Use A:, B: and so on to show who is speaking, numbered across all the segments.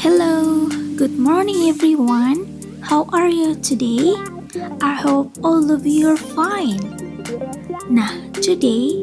A: Hello, good morning everyone. How are you today? I hope all of you are fine. Nah, today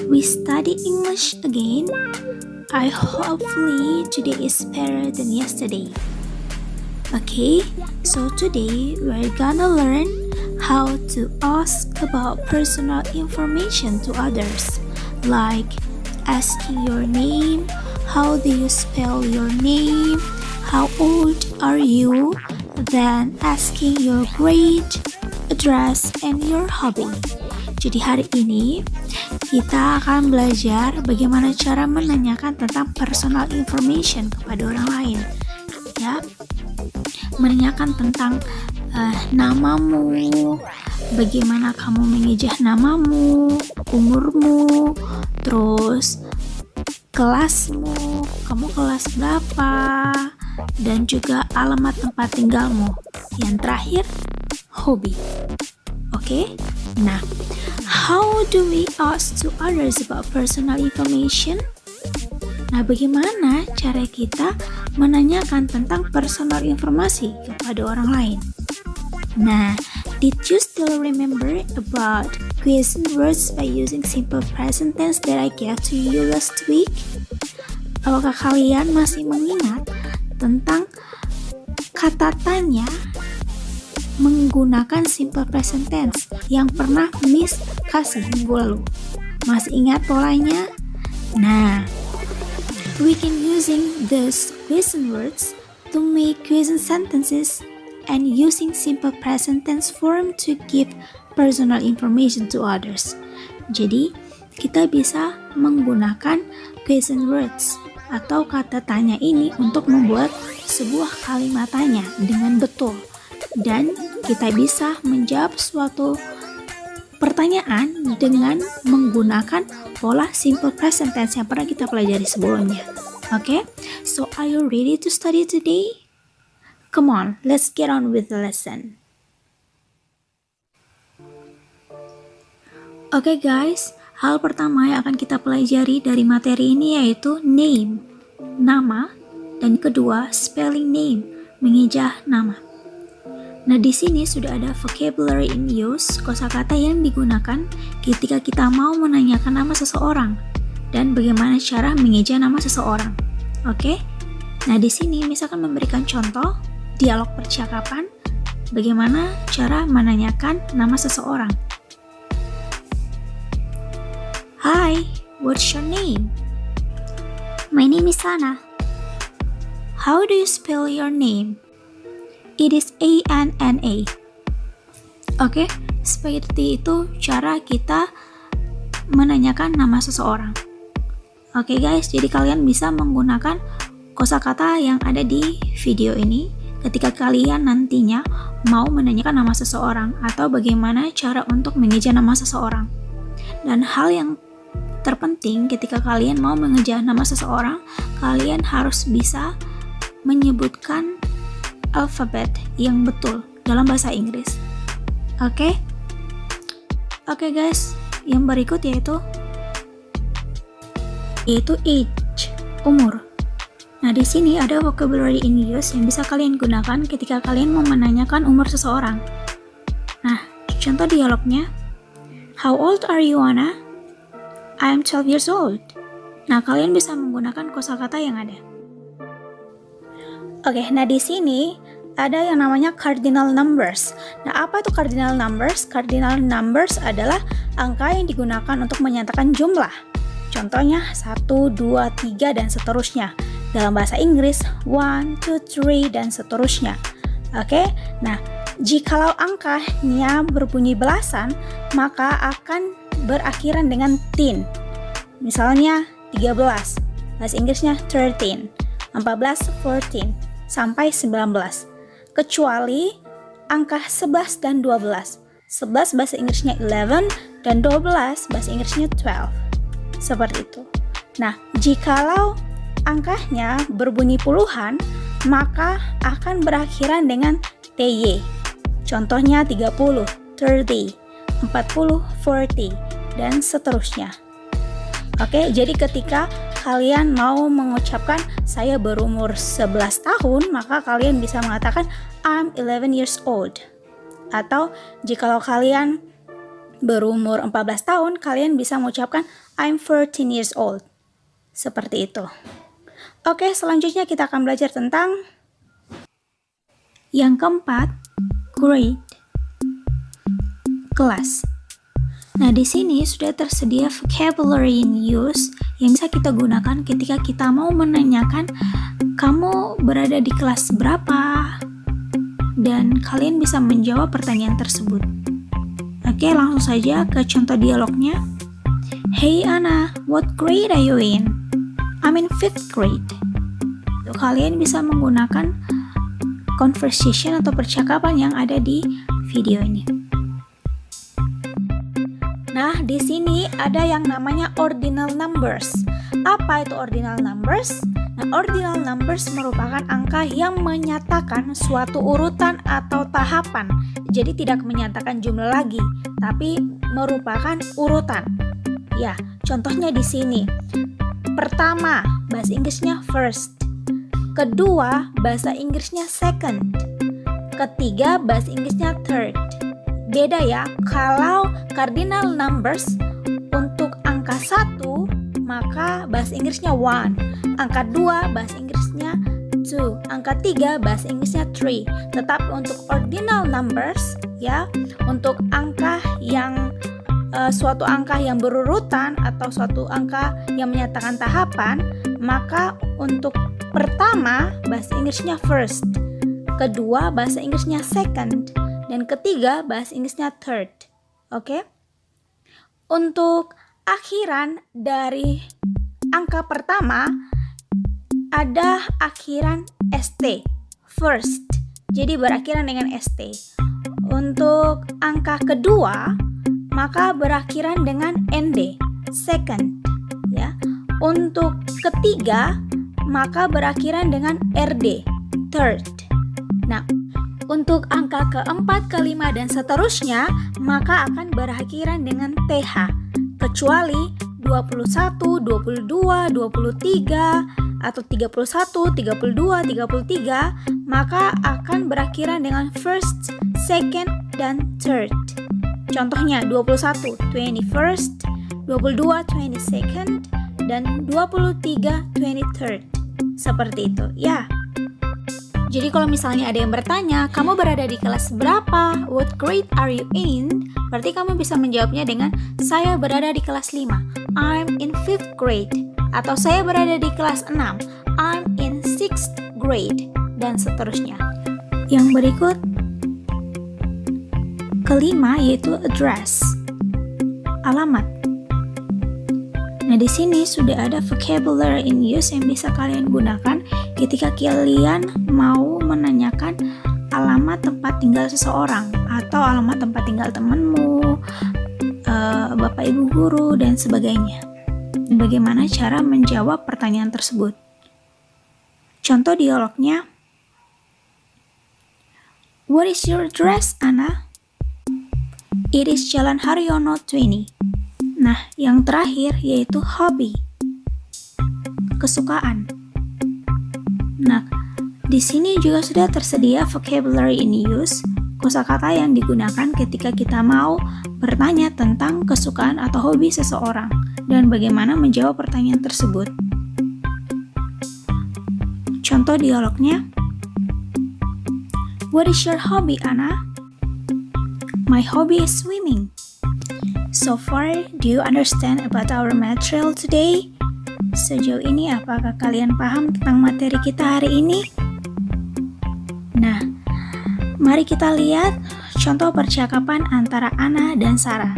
A: we study English again. Hopefully today is better than yesterday. Okay, so today we're gonna learn how to ask about personal information to others, like asking your name, how do you spell your name, how old are you, then asking your grade, address, and your hobby. Jadi hari ini kita akan belajar bagaimana cara menanyakan tentang personal information kepada orang lain. Ya, menanyakan tentang namamu, bagaimana kamu mengejah namamu, umurmu, terus kelasmu, kamu kelas berapa, dan juga alamat tempat tinggalmu. Yang terakhir, hobi. Oke? Nah, how do we ask to others about personal information? Nah, bagaimana cara kita menanyakan tentang personal informasi kepada orang lain? Nah, did you still remember about question words by using simple present tense that I gave to you last week? Apakah kalian masih mengingat tentang kata tanya menggunakan simple present tense yang pernah Miss kasih minggu lalu? Masih ingat polanya? Nah, we can using these question words to make question sentences and using simple present tense form to give personal information to others. Jadi, kita bisa menggunakan question words atau kata tanya ini untuk membuat sebuah kalimat tanya dengan betul. Dan kita bisa menjawab suatu pertanyaan dengan menggunakan pola simple present tense yang pernah kita pelajari sebelumnya. Okay? So, are you ready to study today? Come on, let's get on with the lesson. Okay guys, hal pertama yang akan kita pelajari dari materi ini yaitu name, nama, dan kedua spelling name, mengejah nama. Nah, di sini sudah ada vocabulary in use, kosakata yang digunakan ketika kita mau menanyakan nama seseorang dan bagaimana cara mengejah nama seseorang. Oke? Nah, di sini misalkan memberikan contoh dialog percakapan bagaimana cara menanyakan nama seseorang. Hi, what's your name? My name is Sana. How do you spell your name? It is A-N-N-A. Oke, seperti itu cara kita menanyakan nama seseorang. Oke guys, jadi kalian bisa menggunakan kosakata yang ada di video ini ketika kalian nantinya mau menanyakan nama seseorang atau bagaimana cara untuk mengejah nama seseorang. Dan hal yang terpenting ketika kalian mau mengejah nama seseorang, kalian harus bisa menyebutkan alfabet yang betul dalam bahasa Inggris. Oke? Oke guys, yang berikut yaitu age, umur. Nah, di sini ada vocabulary in use yang bisa kalian gunakan ketika kalian mau menanyakan umur seseorang. Nah, contoh dialognya. How old are you, Anna? I am 12 years old. Nah, kalian bisa menggunakan kosakata yang ada. Oke, nah di sini ada yang namanya cardinal numbers. Nah, apa itu cardinal numbers? Cardinal numbers adalah angka yang digunakan untuk menyatakan jumlah. Contohnya 1, 2, 3, dan seterusnya. Dalam bahasa Inggris, 1, 2, 3, dan seterusnya. Oke, nah jikalau angkanya berbunyi belasan, maka akan berakhiran dengan teen. Misalnya 13, bahasa Inggrisnya 13, 14, 14, sampai 19. Kecuali angka 11 dan 12. 11 bahasa Inggrisnya 11 dan 12 bahasa Inggrisnya 12. Seperti itu. Nah, jikalau angkanya berbunyi puluhan, maka akan berakhiran dengan TY. Contohnya 30, 30, 40, 40, dan seterusnya. Oke, jadi ketika kalian mau mengucapkan saya berumur 11 tahun, maka kalian bisa mengatakan I'm 11 years old. Atau jikalau kalian berumur 14 tahun, kalian bisa mengucapkan I'm 14 years old. Seperti itu. Oke, selanjutnya kita akan belajar tentang yang keempat, grade, kelas. Nah, di sini sudah tersedia vocabulary in use yang bisa kita gunakan ketika kita mau menanyakan kamu berada di kelas berapa, dan kalian bisa menjawab pertanyaan tersebut. Oke, langsung saja ke contoh dialognya. Hey Anna, what grade are you in? I'm in 5th grade. Kalian bisa menggunakan conversation atau percakapan yang ada di video ini. Nah, di sini ada yang namanya ordinal numbers. Apa itu ordinal numbers? Nah, ordinal numbers merupakan angka yang menyatakan suatu urutan atau tahapan. Jadi tidak menyatakan jumlah lagi, tapi merupakan urutan. Ya, contohnya di sini. Pertama, bahasa Inggrisnya first. Kedua, bahasa Inggrisnya second. Ketiga, bahasa Inggrisnya third. Beda ya, kalau cardinal numbers untuk angka 1, maka bahasa Inggrisnya 1. Angka 2, bahasa Inggrisnya 2. Angka 3, bahasa Inggrisnya 3. Tetapi untuk ordinal numbers, ya, untuk angka yang suatu angka yang berurutan atau suatu angka yang menyatakan tahapan, maka untuk pertama bahasa Inggrisnya first, kedua bahasa Inggrisnya second, dan ketiga bahasa Inggrisnya third. Oke? Untuk akhiran dari angka pertama ada akhiran ST, first. Jadi berakhiran dengan ST. Untuk angka kedua maka berakhiran dengan ND, second, ya. Untuk ketiga maka berakhiran dengan RD, third. Nah, untuk angka keempat, kelima, dan seterusnya maka akan berakhiran dengan TH, kecuali 21, 22, 23 atau 31, 32, 33 maka akan berakhiran dengan first, second, dan third. Contohnya 21, 21st, 22, 22nd, dan 23, 23rd. Seperti itu, ya. Jadi kalau misalnya ada yang bertanya, kamu berada di kelas berapa? What grade are you in? Berarti kamu bisa menjawabnya dengan, saya berada di kelas 5. I'm in 5th grade. Atau saya berada di kelas 6. I'm in 6th grade. Dan seterusnya. Yang berikut, kelima yaitu address, alamat. Nah, di sini sudah ada vocabulary in use yang bisa kalian gunakan ketika kalian mau menanyakan alamat tempat tinggal seseorang atau alamat tempat tinggal temanmu, bapak ibu guru, dan sebagainya. Bagaimana cara menjawab pertanyaan tersebut? Contoh dialognya. What is your address, Anna? It is Jalan Haryono 20. Nah, yang terakhir yaitu hobi, kesukaan. Nah, di sini juga sudah tersedia vocabulary in use, kosakata yang digunakan ketika kita mau bertanya tentang kesukaan atau hobi seseorang dan bagaimana menjawab pertanyaan tersebut. Contoh dialognya. What is your hobby, Anna? My hobby is swimming. So far, do you understand about our material today? Sejauh ini, apakah kalian paham tentang materi kita hari ini? Nah, mari kita lihat contoh percakapan antara Anna dan Sarah.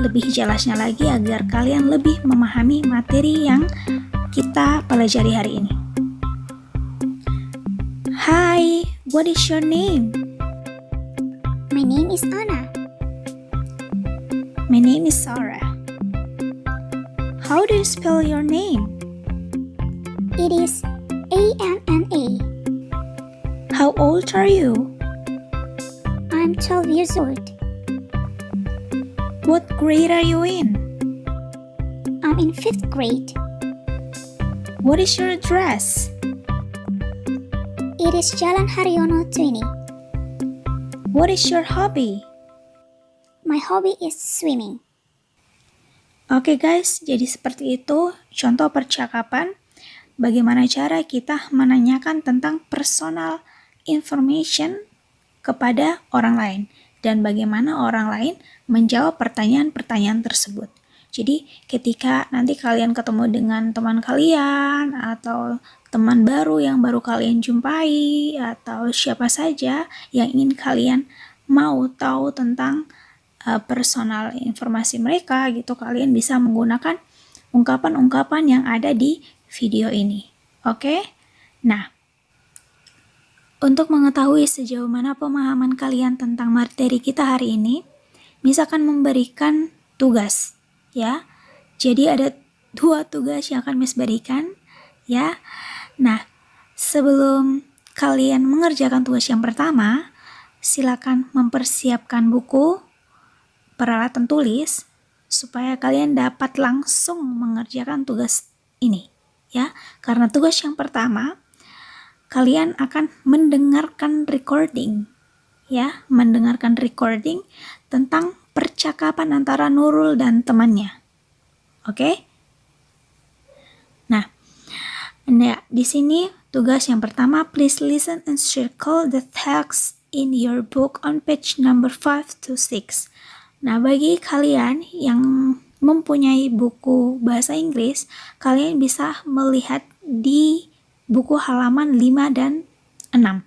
A: Lebih jelasnya lagi agar kalian lebih memahami materi yang kita pelajari hari ini. Hi, what is your name?
B: My name is Anna.
A: My name is Sarah. How do you spell your name?
B: It is A-N-N-A.
A: How old are you?
B: I'm 12 years old.
A: What grade are you in?
B: I'm in 5th grade.
A: What is your address?
B: It is Jalan Haryono 20.
A: What is your hobby?
B: My hobby is swimming.
A: Oke guys, jadi seperti itu contoh percakapan bagaimana cara kita menanyakan tentang personal information kepada orang lain dan bagaimana orang lain menjawab pertanyaan-pertanyaan tersebut. Jadi ketika nanti kalian ketemu dengan teman kalian atau teman baru yang baru kalian jumpai atau siapa saja yang ingin kalian mau tahu tentang personal informasi mereka gitu, kalian bisa menggunakan ungkapan-ungkapan yang ada di video ini. Oke? Nah, untuk mengetahui sejauh mana pemahaman kalian tentang materi kita hari ini, misalkan memberikan tugas, ya. Jadi ada 2 tugas yang akan Miss berikan, ya. Nah, sebelum kalian mengerjakan tugas yang pertama, silakan mempersiapkan buku, peralatan tulis, supaya kalian dapat langsung mengerjakan tugas ini, ya. Karena tugas yang pertama, kalian akan mendengarkan recording, ya, mendengarkan recording tentang percakapan antara Nurul dan temannya. Oke? Nah, di sini tugas yang pertama, please listen and circle the text in your book on page number 5 to 6. Nah, bagi kalian yang mempunyai buku bahasa Inggris, kalian bisa melihat di buku halaman 5 dan 6.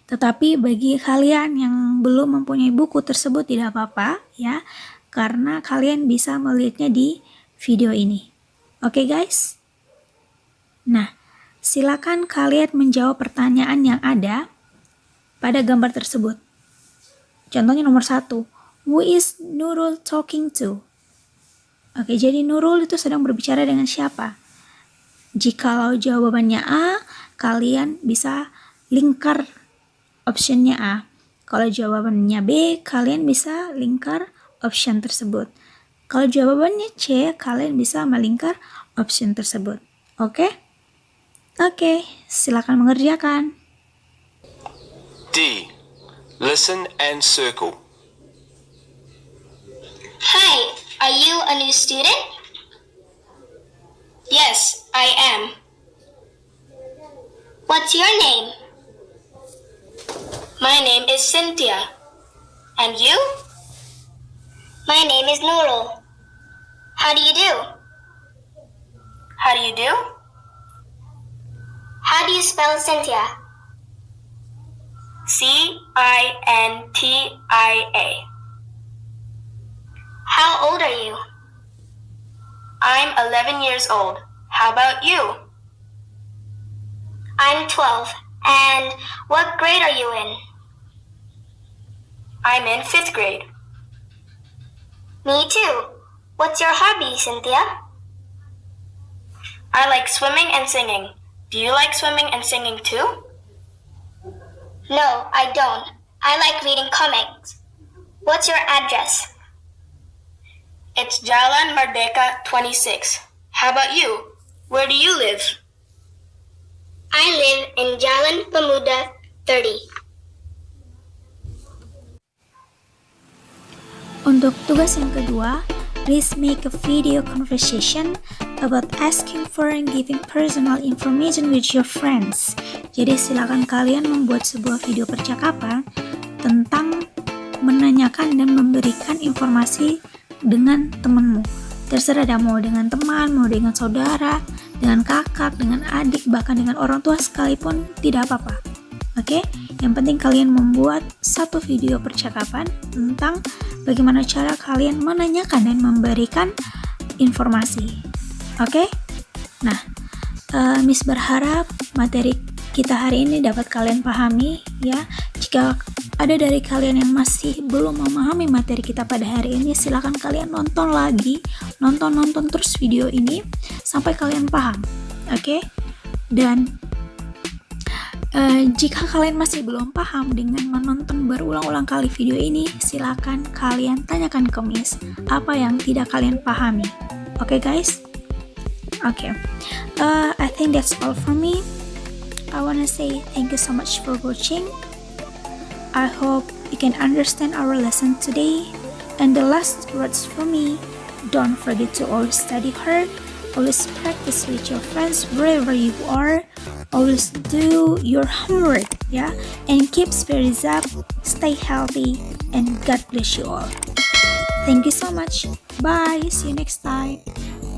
A: Tetapi bagi kalian yang belum mempunyai buku tersebut tidak apa-apa, ya, karena kalian bisa melihatnya di video ini. Oke guys? Nah, silakan kalian menjawab pertanyaan yang ada pada gambar tersebut. Contohnya nomor 1, who is Nurul talking to? Oke, jadi Nurul itu sedang berbicara dengan siapa? Jikalau jawabannya A, kalian bisa lingkar optionnya A. Kalau jawabannya B, kalian bisa lingkar option tersebut. Kalau jawabannya C, kalian bisa melingkar option tersebut. Oke? Oke, silakan mengerjakan.
C: D. Listen and circle.
D: Hi, are you a new student? Yes, I am. What's your name? My name is Cynthia. And you? My name is Nurul. How do you do? How do you do? How do you spell Cynthia? Cintia. How old are you? I'm 11 years old. How about you? I'm 12. And what grade are you in? I'm in 5th grade. Me too. What's your hobby, Cynthia? I like swimming and singing. Do you like swimming and singing too? No, I don't. I like reading comics. What's your address? It's Jalan Merdeka 26. How about you? Where do you live? I live in Jalan Pemuda 30.
A: Untuk tugas yang kedua, please make a video conversation about asking for and giving personal information with your friends. Jadi silakan kalian membuat sebuah video percakapan tentang menanyakan dan memberikan informasi dengan temanmu. Terserah ada mau dengan teman, mau dengan saudara, dengan kakak, dengan adik, bahkan dengan orang tua sekalipun tidak apa-apa. Oke? Yang penting kalian membuat satu video percakapan tentang bagaimana cara kalian menanyakan dan memberikan informasi. Oke? Nah, Miss berharap materi kita hari ini dapat kalian pahami, ya. Jika ada dari kalian yang masih belum memahami materi kita pada hari ini, silakan kalian nonton lagi, nonton terus video ini sampai kalian paham. Oke? Dan jika kalian masih belum paham dengan menonton berulang-ulang kali video ini, silakan kalian tanyakan ke Miss apa yang tidak kalian pahami. Oke guys? Okay, I think that's all from me. I want to say thank you so much for watching. I hope you can understand our lesson today. And the last words from me, don't forget to always study hard, always practice with your friends wherever you are, always do your homework, yeah, and keep spirits up, stay healthy, and God bless you all. Thank you so much. Bye. See you next time.